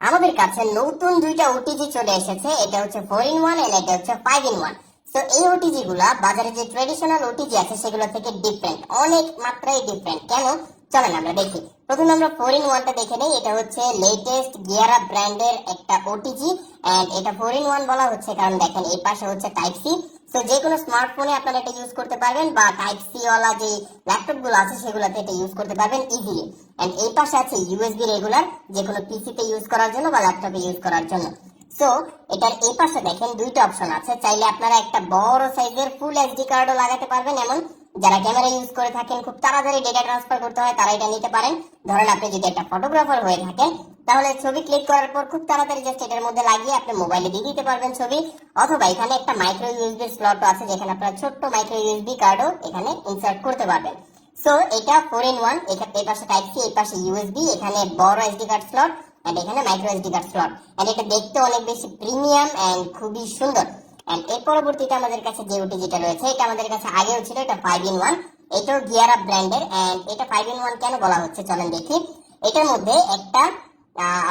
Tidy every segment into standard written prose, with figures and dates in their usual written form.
আমাদের কাছে নতুন দুইটা ওটিজি চলে এসেছে। এটা হচ্ছে 4-in-1 এন্ড এটা হচ্ছে 5-in-1। সো এই ওটিজি গুলা বাজারে যে ট্রেডিশনাল ওটিজি আছে সেগুলো থেকে ডিফারেন্ট, অনেক মাত্রায় ডিফারেন্ট। কেন, চলেন আমরা দেখি। প্রথমে আমরা 4-in-1টা দেখে নেই। এটা হচ্ছে লেটেস্ট গিয়ার আপ ব্র্যান্ডের একটা ওটিজি এন্ড এটা 4-in-1 বলা হচ্ছে কারণ দেখেন এই পাশে হচ্ছে টাইপ সি। সো যে কোনো স্মার্টফোনে আপনারা এটা ইউজ করতে পারবেন বা টাইপ সি ওয়ালা যে ল্যাপটপ গুলো আছে সেগুলোতে এটা ইউজ করতে পারবেন ইজিলি। এন্ড এই পাশে আছে ইউএসবি রেগুলার, যে কোনো পিসিতে ইউজ করার জন্য বা ল্যাপটপে ইউজ করার জন্য। সো এটার এই পাশে দেখেন দুইটা অপশন আছে। চাইলে আপনারা একটা বড় সাইজের ফুল এইচডি কার্ডও লাগাতে পারবেন, এমন যারা ক্যামেরা ইউজ করে থাকেন, খুব তাড়াতাড়ি ডেটা ট্রান্সফার করতে হয়, তারা এটা নিতে পারেন। ধরেন আপনি যদি একটা ফটোগ্রাফার হয়ে থাকেন তাহলে ছবি ক্লিক করার পর খুব তাড়াতাড়ি জাস্ট এটার মধ্যে লাগিয়ে আপনি মোবাইলে দিয়ে দিতে পারবেন ছবি। অথবা এখানে একটা মাইক্রো ইউএসবি স্লট আছে যেখানে আপনারা ছোট্ট মাইক্রো ইউএসবি কার্ডও এখানে ইনসার্ট করতে পারবেন। সো এটা 4-in-1। এখানে এই পাশে টাইপ সি, এই পাশে ইউএসবি, এখানে বড় এসডি কার্ড স্লট এন্ড এখানে micro SD card slot. And এটা দেখতে অনেক বেশি প্রিমিয়াম এন্ড খুবই সুন্দর। এন্ড এর পরবর্তীতে আমাদের কাছে যে ওটিজিটা রয়েছে এটা আমাদের কাছে আগেও ছিল, এটা 5-in-1। এটাও গিয়ার আপ ব্র্যান্ডের। এন্ড এটা 5-in-1 কেন বলা হচ্ছে চলেন দেখি। এটার মধ্যে একটা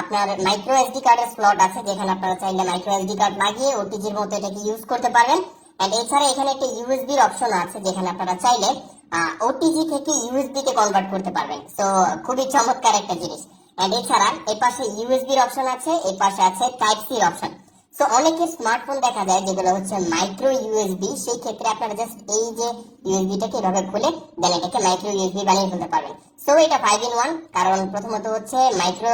আপনার মাইক্রো এসডি কার্ডের স্লট আছে যেখানে আপনারা চাইলে মাইক্রো এসডি কার্ড লাগিয়ে ওটিজির মতো এটাকে ইউজ করতে পারবেন। এন্ড এছাড়া এখানে একটা ইউএসবি এর অপশন আছে যেখানে আপনারা চাইলে ওটিজি থেকে ইউএসবি তে কনভার্ট করতে পারবেন। সো খুবই চমৎকার একটা জিনিস। এন্ড এছাড়া এই পাশে ইউএসবি এর অপশন আছে, এই পাশে আছে টাইপ সি এর অপশন। সো অনেকের স্মার্টফোন দেখা যায় যেগুলো হচ্ছে মাইক্রো ইউএসবি, সেই ক্ষেত্রে আপনারা জাস্ট এই যে ইউএসবিটাকে এভাবে খুলে দেন এটাকে মাইক্রো ইউএসবি বানিয়ে ফেলতে পারবেন। সো এটা 5-in-1 কারণ প্রথমত হচ্ছে মাইক্রো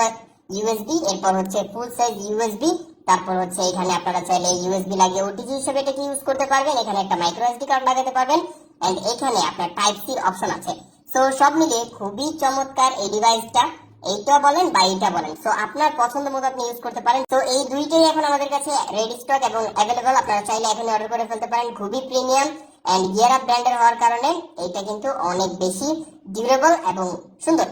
ইউএসবি, এরপর হচ্ছে ফুল সাইজ ইউএসবি, তারপর হচ্ছে এখানে আপনারা চাইলে ইউএসবি লাগিয়ে ওটিজি হিসেবে এটাকে ইউজ করতে পারবেন। এখানে একটা মাইক্রো এসডি কার্ড লাগাতে পারবেন এন্ড এখানে আপনার টাইপ সি অপশন আছে। সো সব মিলিয়ে খুবই চমৎকার এই ডিভাইসটা। এইটা বলেন বা এইটা বলেন, সো আপনার পছন্দ মতো আপনি ইউজ করতে পারেন। তো এই দুইটাই এখন আমাদের কাছে রেডি স্টক এবং অ্যাভেলেবল, আপনারা চাইলে এখন অর্ডার করে ফেলতে পারেন। খুবই প্রিমিয়াম এন্ড গিয়ার আপ ব্র্যান্ডের হওয়ার কারণে এটা কিন্তু অনেক বেশি ডিউরেবল এবং সুন্দর।